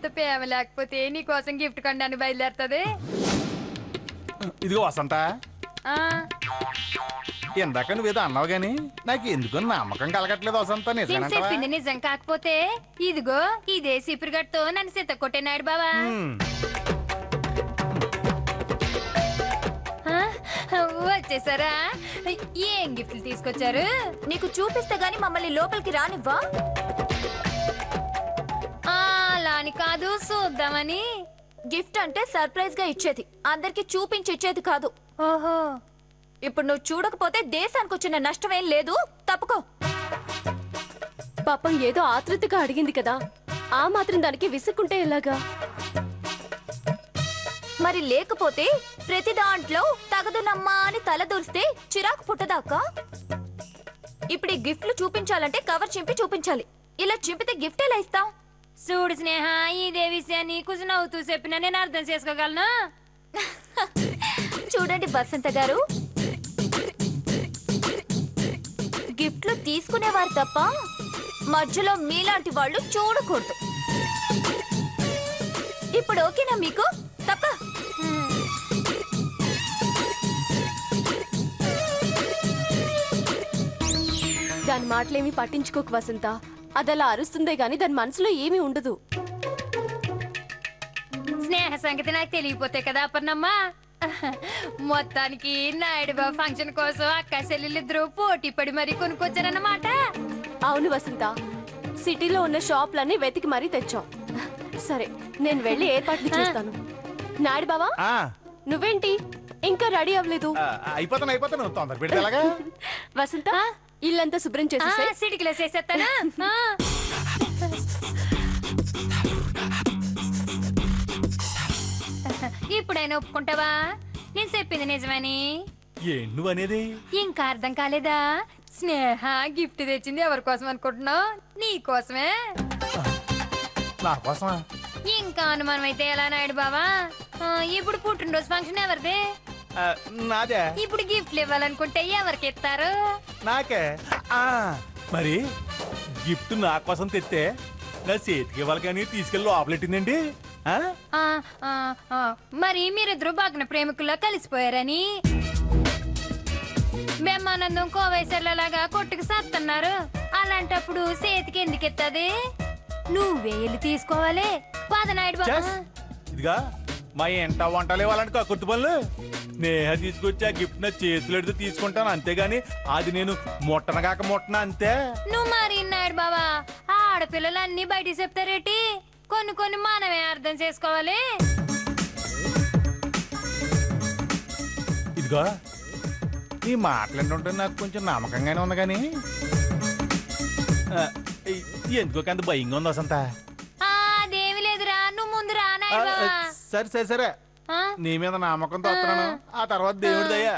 ఇంత ప్రేమ లేకపోతే నీ కోసం గిఫ్ట్ కొనడానికి బయలుదేరుతుంది. ఇదిగో వసంత, ఇందాక నువ్వేదో అన్నావు గాని నాకు ఎందుకు నమ్మకం కలగట్లేదు వసంత. చెప్పింది నిజం కాకపోతే ఇదిగో ఇదే సిపురుగట్టుతో నన్ను సిద్ధ కొట్టేనాడు బావా. వచ్చేసారా? ఏం గిఫ్ట్లు తీసుకొచ్చారు? నీకు చూపిస్తే గాని మమ్మల్ని లోపలికి రానివ్వా? అలా అని కాదు, చూద్దామని. గిఫ్ట్ అంటే సర్ప్రైజ్ గా ఇచ్చేది, అందరికి చూపించి ఇచ్చేది కాదు. ఓహో, ఇప్పుడు నువ్వు చూడకపోతే దేశానికి వచ్చిన నష్టమేం లేదు, తప్పుకో. పాపం ఏదో ఆతృతగా అడిగింది కదా, ఆ మాత్రం దానికి విసుక్కుంటే ఎలాగా? మరి లేకపోతే ప్రతి దాంట్లో తగదునమ్మా అని తలదూరిస్తే చిరాకు పుట్టదాకా? ఇప్పుడు ఈ గిఫ్ట్లు చూపించాలంటే కవర్ చింపి చూపించాలి. ఇలా చింపితే గిఫ్ట్ ఎలా ఇస్తాం? చూడు స్నేహ, ఇదే విషయాన్ని కొంచెం నవ్వుతూ చెప్పినా నేను అర్థం చేసుకోగలను. చూడండి వసంత గారు, గిఫ్ట్లు తీసుకునేవారు తప్ప మధ్యలో మీలాంటి వాళ్ళు చూడకూడదు. ఇప్పుడు ఓకేనా మీకు? తప్ప దాని మాటలేమి పట్టించుకోకు వసంత, అదలా అరుస్తుందే గాని దాని మనసులో ఏమీ ఉండదు. స్నేహ సంగతి నాకు తెలియపోతే కదా అపర్ణమ్మ. మొత్తానికి నాయుడు బాబు ఫంక్షన్ కోసం అక్క చెల్లెలిద్దరూ పోటీ పడి మరీ కొనుక్కొచ్చారన్నమాట. అవును వసంత, సిటీలో ఉన్న షాప్లన్నీ వెతికి మరీ తెచ్చాం. సరే, నేను వెళ్ళి ఏర్పాట్లు చేస్తాను. నాయుడు బావా, నువ్వేంటి ఇంకా రెడీ అవ్వలేదు? అయిపోతాను తొందర పెడితే ఎలాగా? వసంత, ఇల్లంతా శుభ్రం చేసేసే. సిటికిలో చేసేస్తానా? ఇప్పుడైనా ఒప్పుకుంటావా నేను చెప్పింది నిజమని? నువ్వు అనేది ఇంకా అర్థం కాలేదా? స్నేహ గిఫ్ట్ తెచ్చింది ఎవరి కోసం అనుకుంటున్నావు? నీ కోసమే. నా కోసమా? ఇంకా అనుమానం అయితే ఎలా నాయుడు బావా? ఇప్పుడు పుట్టినరోజు ఫంక్షన్ ఎవరిదే? నాదే. ఇప్పుడు గిఫ్ట్లు ఇవ్వాలనుకుంటే ఎవరికి ఇస్తారు? నాకే. మరి గిఫ్ట్ నా కోసం తెస్తే నా చేతికి ఇవ్వాలి కానీ తీసుకెళ్ళి లోపలెట్టిందండి. మరి మీరిద్దరు భగ్న ప్రేమికుల్లో కలిసిపోయారని బ్రహ్మానందం కోవేశ్వర్లలాగా కొట్టుకు సత్తన్నారు. అలాంటప్పుడు చేతికి ఎందుకు ఎత్తది? నువ్వే వెళ్ళి తీసుకోవాలి. పదనాయుడు బాబా. ఇదిగా మా ఎంట వంటలు ఇవ్వాలంటే కక్కుర్తి పనులు. నేహ తీసుకొచ్చి ఆ గిఫ్ట్ నా చేతులు ఎడితే తీసుకుంటాను, అంతేగాని అది నేను ముట్టన కాక ముట్టన అంతే. నువ్వు మరి నాయుడు బాబా, ఆడపిల్లలు అన్ని బయటికి చెప్తారేటి? కొన్ని కొన్ని మనమే అర్థం చేసుకోవాలి. ఇదిగో నీ మాటలంటుంటే నాకు కొంచెం నమ్మకంగానే ఉంది కానీ ఎందుకో అంత భయంగా ఉంది వసంత. అదేమి లేదురా, నువ్వు ముందు రా నాయుడు బాబా. సరే నీ మీద నమ్మకంతో వస్తున్నాను, ఆ తర్వాత దేవుడి దయ్యా.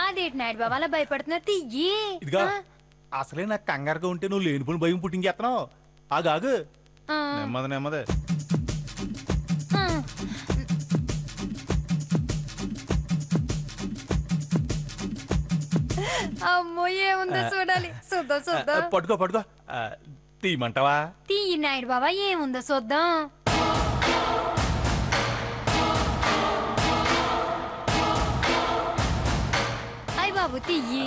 అదేంటి నాయుడు బాబా అలా భయపడుతున్నారు? తీయి. ఇదిగా అసలే నాకు కంగారుగా ఉంటే నువ్వు లేనిపోయిన భయం పుట్టించేస్తున్నావు. ఆగాగు, నెమ్మదే. అమ్మో ఏముందో చూడాలి. చూద్దాం. పట్టుకో. తీయమంటావా? తీయి నాయుడు బాబా, ఏముందో చూద్దాం. అయ్య బాబు తీయి.